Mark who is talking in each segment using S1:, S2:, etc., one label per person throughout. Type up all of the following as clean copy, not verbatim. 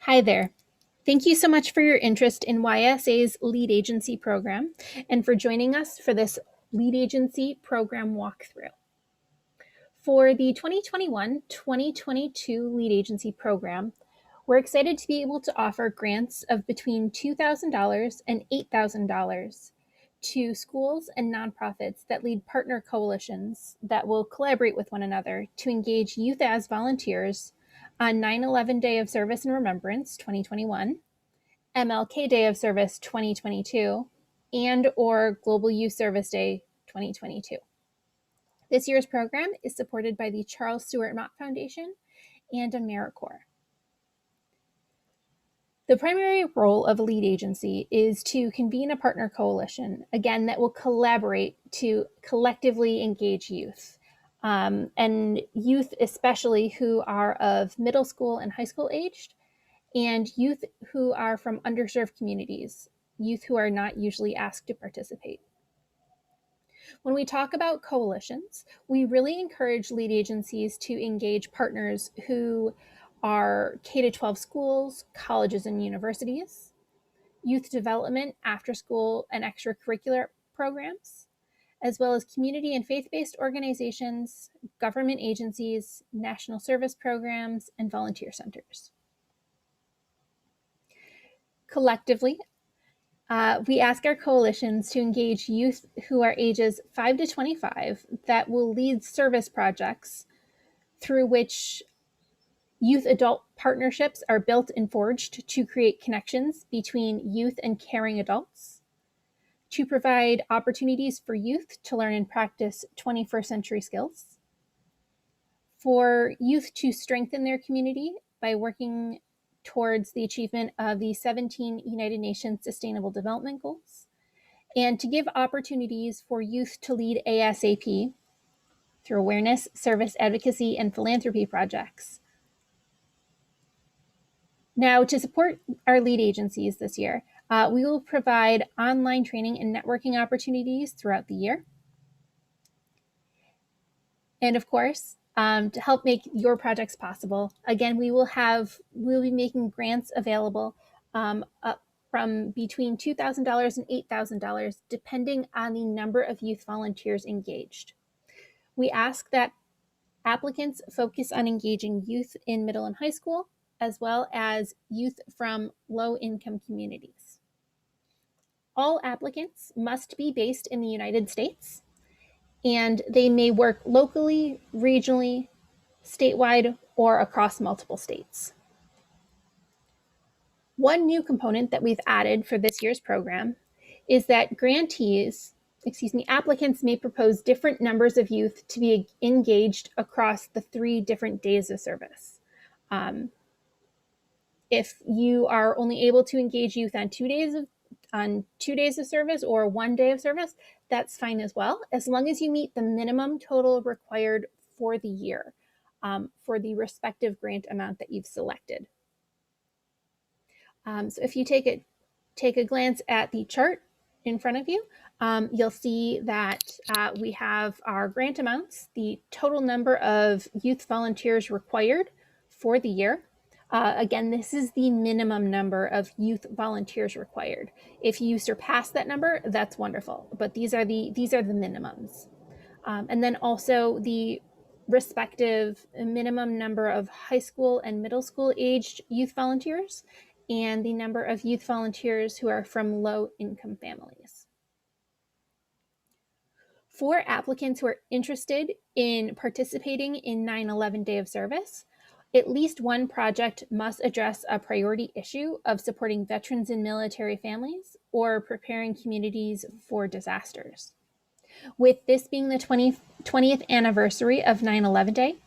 S1: Hi there. Thank you so much for your interest in YSA's lead agency program and for joining us for this lead agency program walkthrough. For the 2021-2022 lead agency program, we're excited to be able to offer grants of between $2,000 and $8,000 to schools and nonprofits that lead partner coalitions that will collaborate with one another to engage youth as volunteers on 9/11 Day of Service and Remembrance 2021, MLK Day of Service 2022, and or Global Youth Service Day 2022. This year's program is supported by the Charles Stewart Mott Foundation and AmeriCorps. The primary role of a lead agency is to convene a partner coalition, again, that will collaborate to collectively engage youth. And youth, especially who are of middle school and high school aged, and youth who are from underserved communities, youth who are not usually asked to participate. When we talk about coalitions, we really encourage lead agencies to engage partners who are K-12 schools, colleges and universities, youth development, after school and extracurricular programs, as well as community and faith-based organizations, government agencies, national service programs, and volunteer centers. Collectively, we ask our coalitions to engage youth who are ages 5 to 25 that will lead service projects through which youth adult partnerships are built and forged to create connections between youth and caring adults, to provide opportunities for youth to learn and practice 21st century skills, for youth to strengthen their community by working towards the achievement of the 17 United Nations Sustainable Development Goals, and to give opportunities for youth to lead ASAP through awareness, service, advocacy, and philanthropy projects. Now, to support our lead agencies this year, we will provide online training and networking opportunities throughout the year. And of course, to help make your projects possible, again, we'll be making grants available up from between $2,000 and $8,000, depending on the number of youth volunteers engaged. We ask that applicants focus on engaging youth in middle and high school, as well as youth from low-income communities. All applicants must be based in the United States, and they may work locally, regionally, statewide, or across multiple states. One new component that we've added for this year's program is that applicants may propose different numbers of youth to be engaged across the 3 different days of service. If you are only able to engage youth on 2 days of service or 1 day of service, that's fine as well, as long as you meet the minimum total required for the year for the respective grant amount that you've selected. So if you take a glance at the chart in front of you, you'll see that we have our grant amounts, the total number of youth volunteers required for the year. Again, this is the minimum number of youth volunteers required. If you surpass that number, that's wonderful, but these are the minimums. And then also the respective minimum number of high school and middle school aged youth volunteers and the number of youth volunteers who are from low-income families. For applicants who are interested in participating in 9/11 Day of Service, at least one project must address a priority issue of supporting veterans and military families or preparing communities for disasters. With this being the 20th anniversary of 9/11 Day,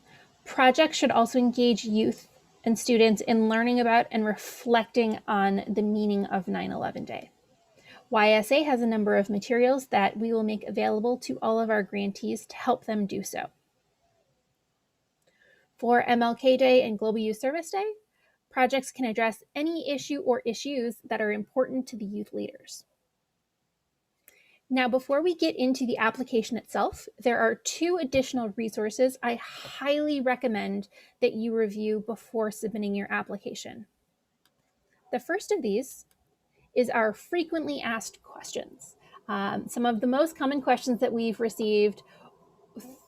S1: projects should also engage youth and students in learning about and reflecting on the meaning of 9/11 Day. YSA has a number of materials that we will make available to all of our grantees to help them do so. For MLK Day and Global Youth Service Day, projects can address any issue or issues that are important to the youth leaders. Now, before we get into the application itself, there are 2 additional resources I highly recommend that you review before submitting your application. The first of these is our frequently asked questions. Some of the most common questions that we've received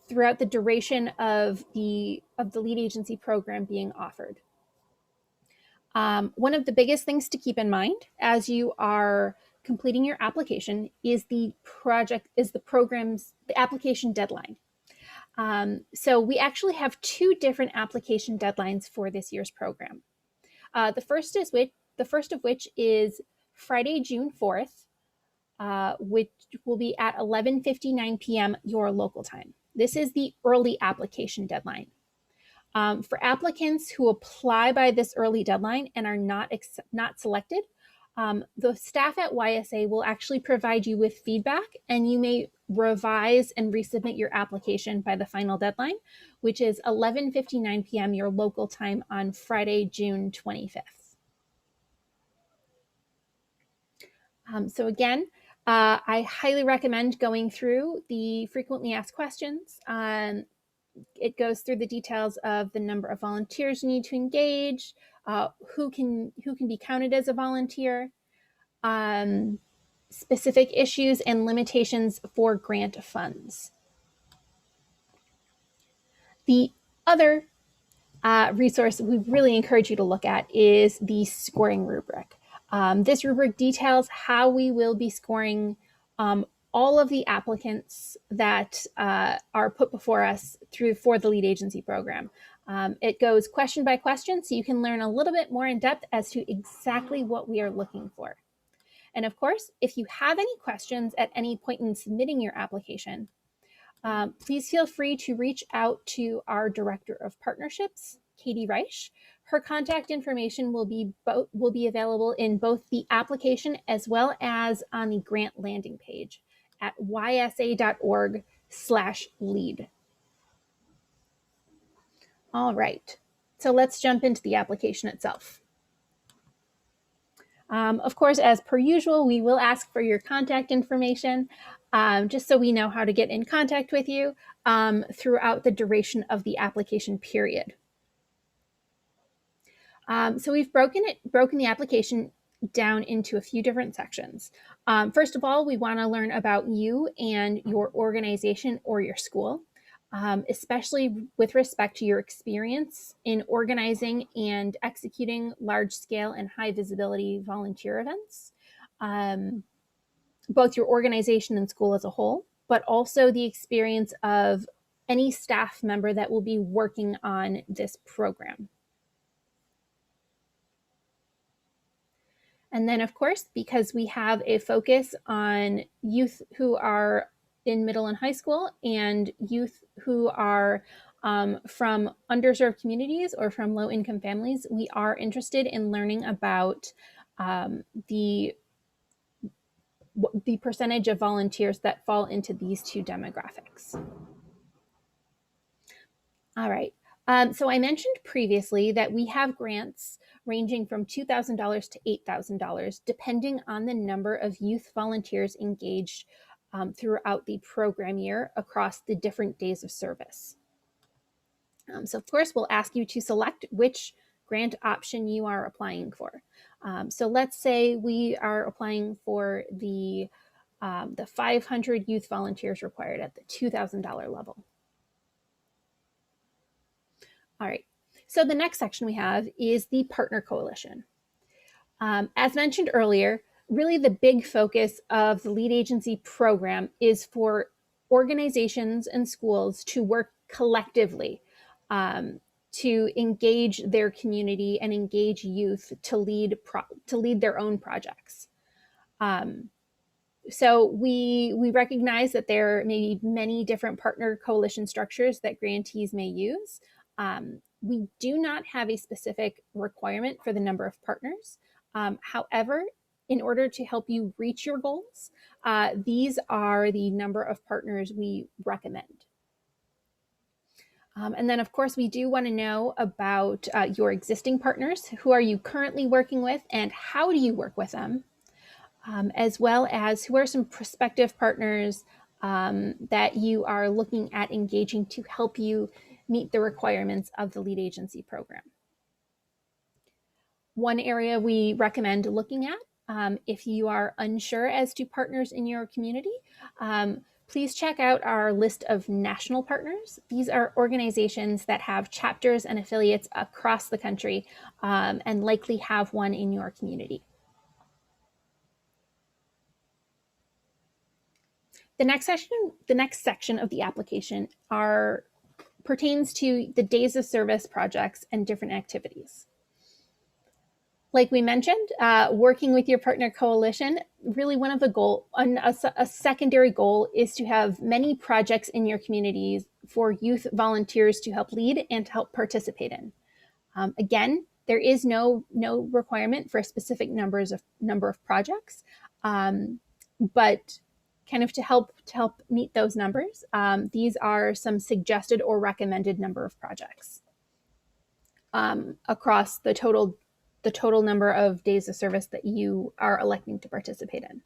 S1: throughout the duration of the lead agency program being offered. One of the biggest things to keep in mind as you are completing your application is the application deadline. So we actually have two different application deadlines for this year's program. The first of which is Friday, June 4th, which will be at 11:59 p.m. your local time. This is the early application deadline. For applicants who apply by this early deadline and are not selected, the staff at YSA will actually provide you with feedback, and you may revise and resubmit your application by the final deadline, which is 11:59 p.m. your local time on Friday, June 25th. So again, I highly recommend going through the frequently asked questions. It goes through the details of the number of volunteers you need to engage, who can be counted as a volunteer, specific issues and limitations for grant funds. The other resource we really encourage you to look at is the scoring rubric. This rubric details how we will be scoring all of the applicants that are put before us for the lead agency program. It goes question by question, so you can learn a little bit more in depth as to exactly what we are looking for. And of course, if you have any questions at any point in submitting your application, please feel free to reach out to our Director of Partnerships, Katie Reich. Her contact information will be available in both the application as well as on the grant landing page at ysa.org/lead. All right, so let's jump into the application itself. Of course, as per usual, we will ask for your contact information, just so we know how to get in contact with you throughout the duration of the application period. So we've broken the application down into a few different sections. First of all, we want to learn about you and your organization or your school, especially with respect to your experience in organizing and executing large-scale and high-visibility volunteer events, both your organization and school as a whole, but also the experience of any staff member that will be working on this program. And then, of course, because we have a focus on youth who are in middle and high school and youth who are from underserved communities or from low-income families, we are interested in learning about the percentage of volunteers that fall into these two demographics. All right. So I mentioned previously that we have grants ranging from $2,000 to $8,000, depending on the number of youth volunteers engaged throughout the program year across the different days of service. So of course, we'll ask you to select which grant option you are applying for. So let's say we are applying for the 500 youth volunteers required at the $2,000 level. All right, so the next section we have is the Partner Coalition. As mentioned earlier, really the big focus of the lead agency program is for organizations and schools to work collectively to engage their community and engage youth to lead their own projects. So we recognize that there may be many different partner coalition structures that grantees may use. We do not have a specific requirement for the number of partners. However, in order to help you reach your goals, these are the number of partners we recommend. And then, of course, we do want to know about your existing partners. Who are you currently working with, and how do you work with them? As well as who are some prospective partners that you are looking at engaging to help you meet the requirements of the lead agency program. One area we recommend looking at, if you are unsure as to partners in your community, please check out our list of national partners. These are organizations that have chapters and affiliates across the country, and likely have one in your community. The next section of the application pertains to the days of service projects and different activities. Like we mentioned, working with your partner coalition, really one of the a secondary goal is to have many projects in your communities for youth volunteers to help lead and to help participate in. Again, there is no requirement for a specific number of projects, but kind of to help meet those numbers, these are some suggested or recommended number of projects across the total number of days of service that you are electing to participate in.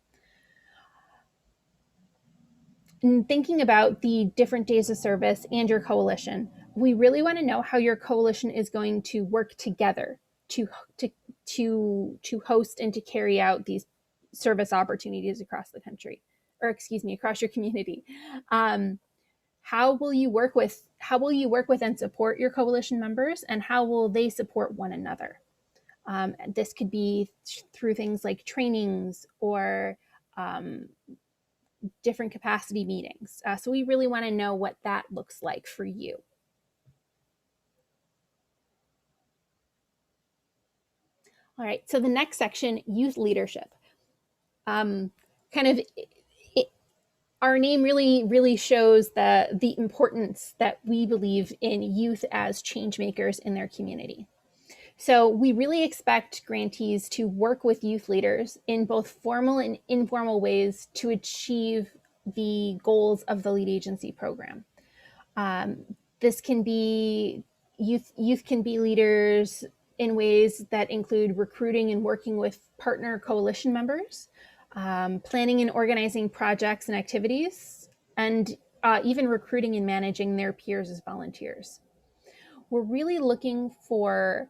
S1: In thinking about the different days of service and your coalition, we really want to know how your coalition is going to work together to host and to carry out these service opportunities across the country, or excuse me, across your community. How will you work with and support your coalition members, and how will they support one another? This could be through things like trainings or different capacity meetings. So we really want to know what that looks like for you. All right, so the next section, youth leadership. Our name really shows the importance that we believe in youth as change makers in their community. So we really expect grantees to work with youth leaders in both formal and informal ways to achieve the goals of the lead agency program. This can be youth can be leaders in ways that include recruiting and working with partner coalition members, planning and organizing projects and activities, and even recruiting and managing their peers as volunteers. We're really looking for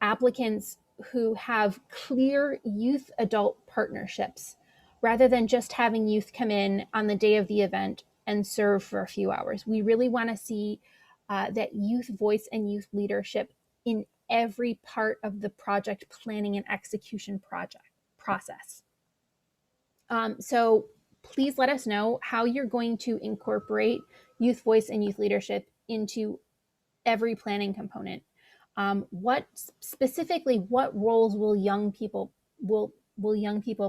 S1: applicants who have clear youth adult partnerships rather than just having youth come in on the day of the event and serve for a few hours. We really want to see that youth voice and youth leadership in every part of the project planning and execution process. So please let us know how you're going to incorporate youth voice and youth leadership into every planning component. What roles will young people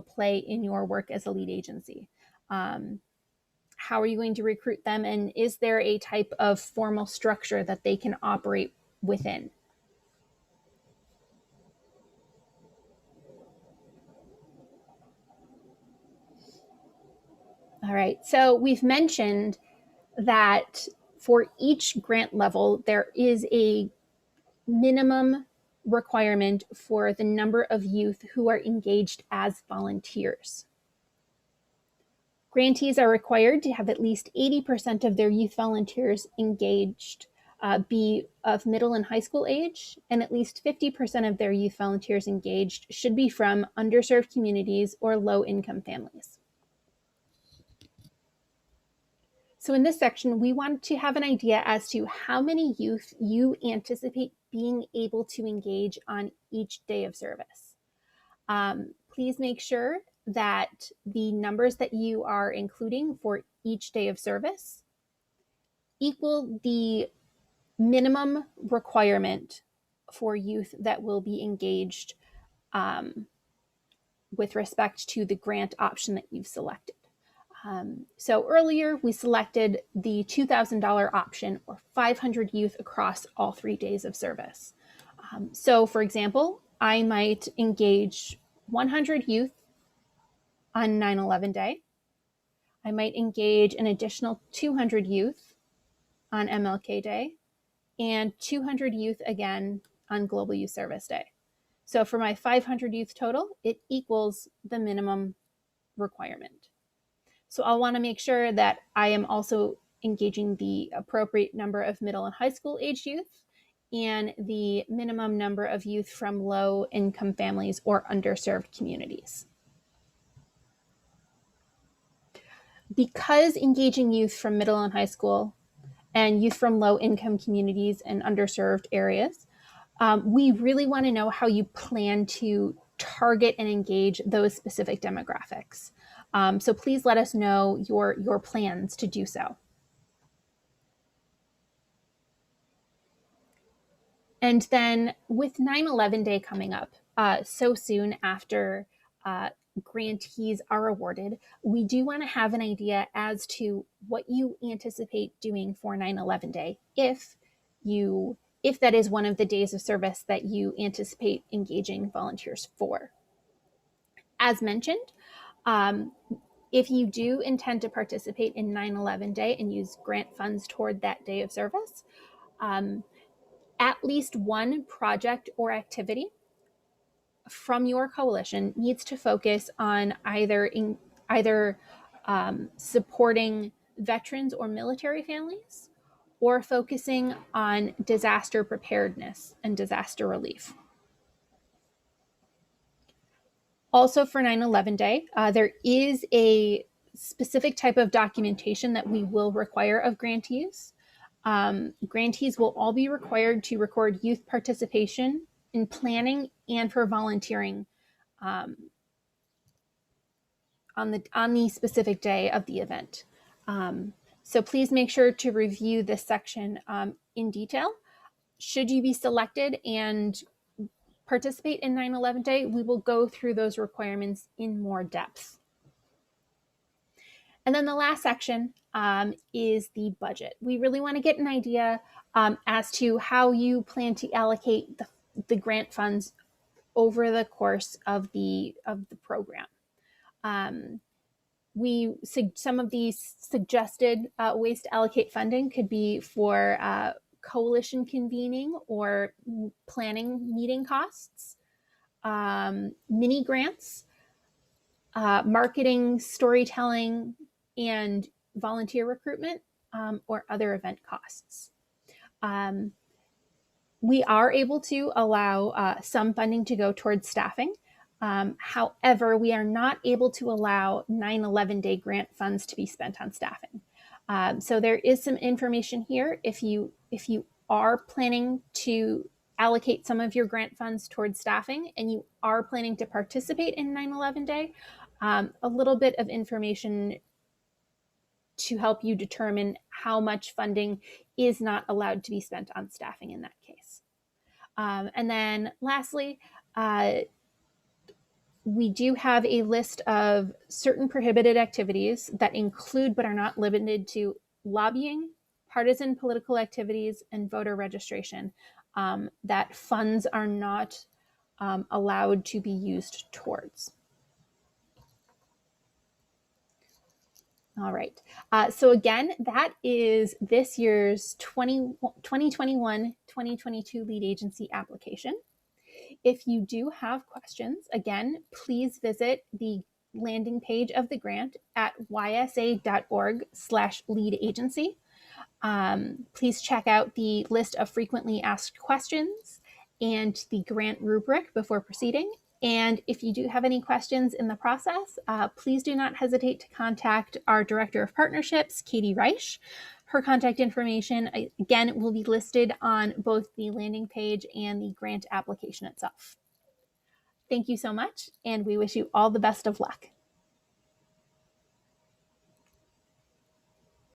S1: play in your work as a lead agency? How are you going to recruit them, and is there a type of formal structure that they can operate within? All right, so we've mentioned that for each grant level, there is a minimum requirement for the number of youth who are engaged as volunteers. Grantees are required to have at least 80% of their youth volunteers engaged, be of middle and high school age, and at least 50% of their youth volunteers engaged should be from underserved communities or low-income families. So in this section, we want to have an idea as to how many youth you anticipate being able to engage on each day of service. Please make sure that the numbers that you are including for each day of service equal the minimum requirement for youth that will be engaged with respect to the grant option that you've selected. So earlier we selected the $2,000 option, or 500 youth across all 3 days of service. So for example, I might engage 100 youth on 9/11 day. I might engage an additional 200 youth on MLK Day, and 200 youth again on Global Youth Service Day. So for my 500 youth total, it equals the minimum requirement. So I'll want to make sure that I am also engaging the appropriate number of middle and high school age youth, and the minimum number of youth from low-income families or underserved communities. Because engaging youth from middle and high school and youth from low-income communities and underserved areas, we really want to know how you plan to target and engage those specific demographics. So please let us know your plans to do so. And then with 9/11 Day coming up so soon after grantees are awarded, we do want to have an idea as to what you anticipate doing for 9/11 Day if that is one of the days of service that you anticipate engaging volunteers for. As mentioned, um, if you do intend to participate in 9/11 Day and use grant funds toward that day of service, at least one project or activity from your coalition needs to focus on either supporting veterans or military families or focusing on disaster preparedness and disaster relief. Also for 9/11 Day, there is a specific type of documentation that we will require of grantees. Grantees will all be required to record youth participation in planning and for volunteering on the specific day of the event. So please make sure to review this section in detail. Should you be selected and participate in 9/11 Day, we will go through those requirements in more depth. And then the last section is the budget. We really want to get an idea as to how you plan to allocate the grant funds over the course of the program. Some of these suggested ways to allocate funding could be for coalition convening or planning meeting costs, mini grants, marketing, storytelling, and volunteer recruitment, or other event costs. We are able to allow some funding to go towards staffing. However, we are not able to allow 9/11 Day grant funds to be spent on staffing. So there is some information here. If you are planning to allocate some of your grant funds towards staffing and you are planning to participate in 9/11 Day, a little bit of information to help you determine how much funding is not allowed to be spent on staffing in that case. And then lastly, we do have a list of certain prohibited activities that include but are not limited to lobbying, partisan political activities, and voter registration that funds are not allowed to be used towards. All right. So again, that is this year's 2021-2022 lead agency application. If you do have questions, again, please visit the landing page of the grant at ysa.org/lead agency. Please check out the list of frequently asked questions and the grant rubric before proceeding. And if you do have any questions in the process, please do not hesitate to contact our Director of Partnerships, Katie Reich. Her contact information, again, will be listed on both the landing page and the grant application itself. Thank you so much, and we wish you all the best of luck.